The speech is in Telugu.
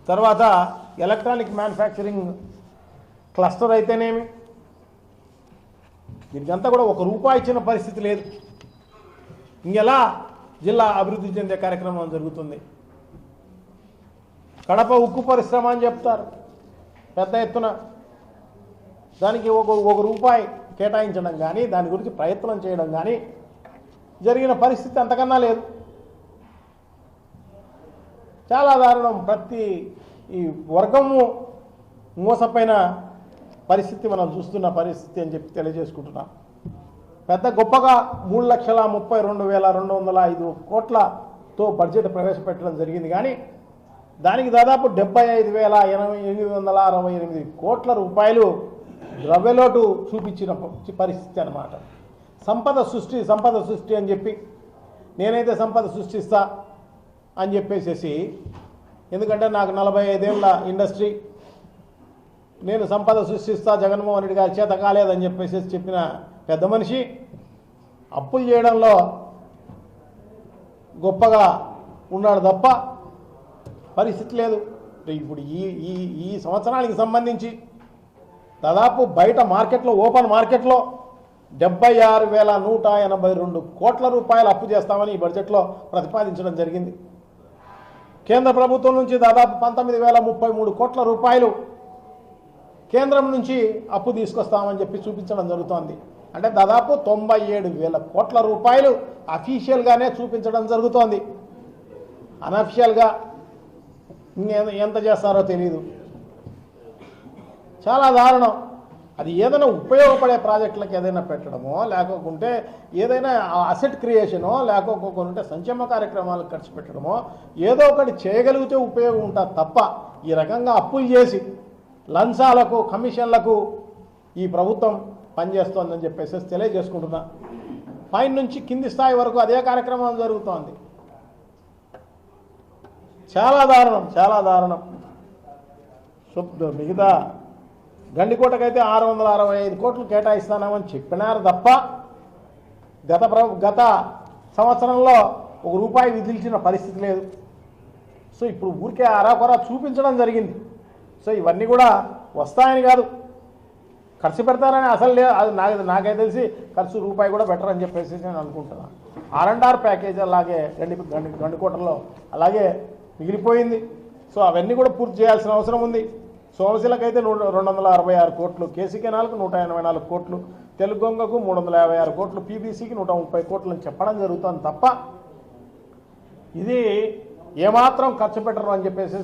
తర్వాత ఎలక్ట్రానిక్ మ్యానుఫ్యాక్చరింగ్ క్లస్టర్ అయితేనేమి దీనికంతా కూడా ₹1 ఇచ్చిన పరిస్థితి లేదు. ఇంకెలా జిల్లా అభివృద్ధి చెందే కార్యక్రమం జరుగుతుంది? కడప ఉక్కు పరిశ్రమ అని చెప్తారు పెద్ద ఎత్తున, దానికి ₹1 కేటాయించడం కానీ దాని గురించి ప్రయత్నం చేయడం కానీ జరిగిన పరిస్థితి అంతకన్నా లేదు. చాలా దారుణం. ప్రతి ఈ వర్గము మోసపోయిన పరిస్థితి మనం చూస్తున్న పరిస్థితి అని చెప్పి తెలియజేసుకుంటున్నాం. పెద్ద గొప్పగా 3,32,205 కోట్లతో బడ్జెట్ ప్రవేశపెట్టడం జరిగింది. కానీ దానికి దాదాపు 75,868 కోట్ల రూపాయలు ద్రవ్యలోటు చూపించిన పరిస్థితి అన్నమాట. సంపద సృష్టి అని చెప్పి నేనైతే సంపద సృష్టిస్తా అని చెప్పేసేసి, ఎందుకంటే నాకు 45 ఏళ్ళ ఇండస్ట్రీ, నేను సంపద సృష్టిస్తా జగన్మోహన్ రెడ్డి గారి చేత కాలేదని చెప్పేసి చెప్పిన పెద్ద మనిషి అప్పులు చేయడంలో గొప్పగా ఉన్నాడు తప్ప పరిస్థితి లేదు. ఇప్పుడు ఈ సంవత్సరానికి సంబంధించి దాదాపు బయట మార్కెట్లో, ఓపెన్ మార్కెట్లో 76,182 కోట్ల రూపాయలు అప్పు చేస్తామని ఈ బడ్జెట్లో ప్రతిపాదించడం జరిగింది. కేంద్ర ప్రభుత్వం నుంచి దాదాపు 19,033 కోట్ల రూపాయలు కేంద్రం నుంచి అప్పు తీసుకొస్తామని చెప్పి చూపించడం జరుగుతోంది. అంటే దాదాపు 97,000 కోట్ల రూపాయలు అఫీషియల్గానే చూపించడం జరుగుతోంది. అనఫిషియల్గా ఎంత చేస్తారో తెలియదు. చాలా దారుణం. అది ఏదైనా ఉపయోగపడే ప్రాజెక్టులకు ఏదైనా పెట్టడమో, లేకపోతే ఏదైనా అసెట్ క్రియేషనో, లేకపోతే సంక్షేమ కార్యక్రమాలకు ఖర్చు పెట్టడమో, ఏదో ఒకటి చేయగలిగితే ఉపయోగం ఉంటుంది తప్ప ఈ రకంగా అప్పులు చేసి లంచాలకు, కమిషన్లకు ఈ ప్రభుత్వం పనిచేస్తోందని చెప్పేసి తెలియజేసుకుంటున్నా. పైన నుంచి కింది స్థాయి వరకు అదే కార్యక్రమం జరుగుతోంది. చాలా దారుణం, చాలా దారుణం. మిగతా గండికోటకైతే 665 కోట్లు కేటాయిస్తామని చెప్పినారు తప్ప గత సంవత్సరంలో ₹1 విధించిన పరిస్థితి లేదు. సో ఇప్పుడు ఊరికే అరాకొరా చూపించడం జరిగింది. సో ఇవన్నీ కూడా వస్తాయని కాదు, ఖర్చు పెడతారని అసలు లేదు. అది నాకైతే తెలిసి ఖర్చు ₹1 కూడా బెటర్ అని చెప్పేసి నేను అనుకుంటున్నాను. R&R ప్యాకేజ్ అలాగే గండికోటలో అలాగే మిగిలిపోయింది. సో అవన్నీ కూడా పూర్తి చేయాల్సిన అవసరం ఉంది. సోమశిలకైతే 266 కోట్లు, కేసీ కెనాల్కు 184 కోట్లు, తెలుగొంగకు 356 కోట్లు, పీబీసీకి 130 కోట్లు అని చెప్పడం జరుగుతుంది తప్ప ఇది ఏమాత్రం ఖర్చు పెట్టరు అని చెప్పేసి